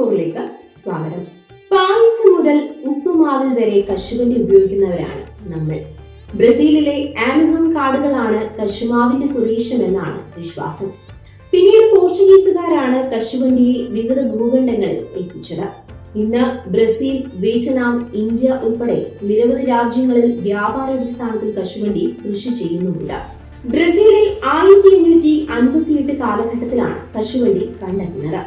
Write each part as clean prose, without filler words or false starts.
24ലേക്ക് സ്വാഗതം. പായസം മുതൽ ഉപ്പുമാവിൽ വരെ കശുവണ്ടി ഉപയോഗിക്കുന്നവരാണ് നമ്മൾ. ബ്രസീലിലെ ആമസോൺ കാടുകളാണ് കശുമാവിന്റെ സ്വദേശം എന്നാണ് വിശ്വാസം. പിന്നീട് പോർച്ചുഗീസുകാരാണ് കശുവണ്ടിയെ വിവിധ ഭൂഖണ്ഡങ്ങളിൽ എത്തിച്ചത്. ഇന്ന് ബ്രസീൽ, വിയറ്റ്നാം, ഇന്ത്യ ഉൾപ്പെടെ നിരവധി രാജ്യങ്ങളിൽ വ്യാപാരാടിസ്ഥാനത്തിൽ കശുവണ്ടി കൃഷി ചെയ്യുന്നുമുണ്ട്. ബ്രസീലിൽ 1558 കാലഘട്ടത്തിലാണ് കശുവണ്ടി കണ്ടെത്തുന്നത്.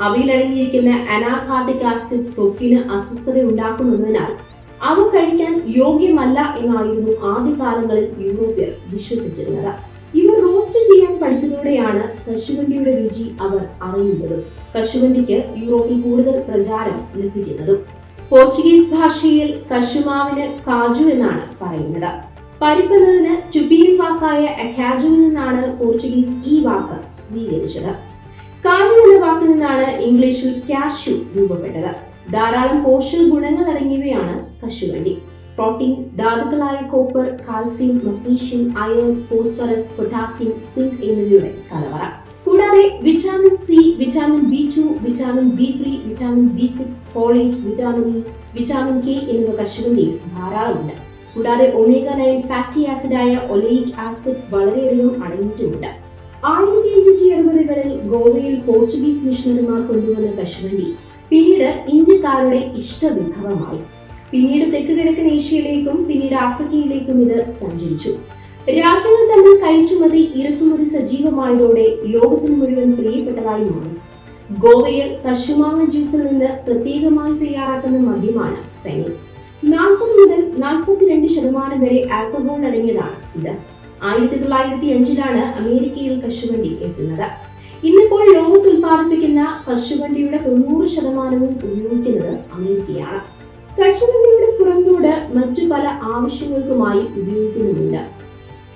അവയിലടങ്ങിയിരിക്കുന്ന അനാകാർഡിക് ആസിഡ് ത്വക്കിന് അസ്വസ്ഥത ഉണ്ടാക്കുന്നതിനാൽ അവ കഴിക്കാൻ യോഗ്യമല്ല എന്നായിരുന്നു ആദ്യകാലങ്ങളിൽ യൂറോപ്യർ വിശ്വസിച്ചിരുന്നത്. ഇവർ റോസ്റ്റ് ചെയ്യാൻ പഠിച്ചതോടെയാണ് കശുവണ്ടിയുടെ രുചി അവർ അറിയുന്നതും കശുവണ്ടിക്ക് യൂറോപ്പിൽ കൂടുതൽ പ്രചാരം ലഭിക്കുന്നതും. പോർച്ചുഗീസ് ഭാഷയിൽ കശുമാവിന് കാജു എന്നാണ് പറയുന്നത്. പരിപ്പെന്നതിന് ചുബീൻ വാക്കായ അക്കാജുവിൽ നിന്നാണ് പോർച്ചുഗീസ് ഈ വാക്ക് സ്വീകരിച്ചത്. കാജു എന്ന വാക്കിൽ നിന്നാണ് ഇംഗ്ലീഷിൽ കാഷ്യൂ രൂപപ്പെട്ടത്. ധാരാളം പോഷക ഗുണങ്ങൾ അടങ്ങിയവയാണ് കശുവണ്ടി. പ്രോട്ടീൻ, ധാതുക്കളായ copper, calcium, magnesium, iron, phosphorus, potassium, zinc എന്നിവയുടെ കലവറ. കൂടാതെ vitamin C, vitamin B2, vitamin B3, vitamin B6, folate, vitamin E, vitamin K എന്നിവ കശുവണ്ടിയിൽ ധാരാളമുണ്ട്. കൂടാതെ ഒമേഗ 9 ഫാറ്റി ആസിഡായ ഒലൈക് ആസിഡ് വളരെയധികം അടങ്ങിയിട്ടുമുണ്ട്. 1560കളിൽ ഗോവയിൽ പോർച്ചുഗീസ് മിഷണറിമാർ കൊണ്ടുവന്ന കശുവണ്ടി പിന്നീട് ഇന്ത്യക്കാരുടെ ഇഷ്ടവിഭവമായി. പിന്നീട് തെക്ക് കിഴക്കൻ ഏഷ്യയിലേക്കും പിന്നീട് ആഫ്രിക്കയിലേക്കും ഇത് സഞ്ചരിച്ചു. രാജ്യങ്ങൾ തമ്മിൽ കയറ്റുമതി, ഇറക്കുമതി സജീവമായതോടെ ലോകത്തിന് മുഴുവൻ പ്രിയപ്പെട്ടതായി മാറി. ഗോവയിൽ കശുമാങ്ങ ജ്യൂസിൽ നിന്ന് പ്രത്യേകമായി തയ്യാറാക്കുന്ന മദ്യമാണ് ഫെനി. 40 മുതൽ 42% വരെ ആൽക്കഹോൾ അടങ്ങിയതാണ് ഇത്. 1905ലാണ് അമേരിക്കയിൽ കശുവണ്ടി എത്തുന്നത്. ഇന്നിപ്പോൾ ലോകത്ത് ഉൽപ്പാദിപ്പിക്കുന്ന കശുവണ്ടിയുടെ 90% ഉപയോഗിക്കുന്നത് അമേരിക്കയാണ്. കശുവണ്ടിയുടെ പുറന്തോട് മറ്റു പല ആവശ്യങ്ങൾക്കുമായി ഉപയോഗിക്കുന്നുമുണ്ട്.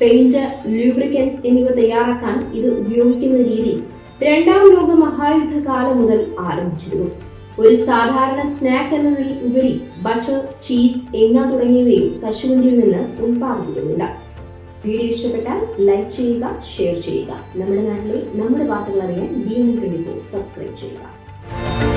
പെയിന്റ്, ലൂബ്രിക്കൻസ് എന്നിവ തയ്യാറാക്കാൻ ഇത് ഉപയോഗിക്കുന്ന രീതി 2ാം ലോക മഹായുദ്ധകാലം മുതൽ ആരംഭിച്ചിരുന്നു. ഒരു സാധാരണ സ്നാക്ക് എന്നതിൽ ഉപരി ബട്ടർ, ചീസ്, എണ്ണ തുടങ്ങിയവയും കശുവണ്ടിയിൽ നിന്ന് ഉൽപ്പാദിപ്പിക്കുന്നുണ്ട്. വീഡിയോ ഇഷ്ടപ്പെട്ടാൽ ലൈക്ക് ചെയ്യുക, ഷെയർ ചെയ്യുക. നമ്മുടെ നാട്ടിലെ നമ്മുടെ വാർത്തകൾ അറിയാൻ BN24 സബ്സ്ക്രൈബ് ചെയ്യുക.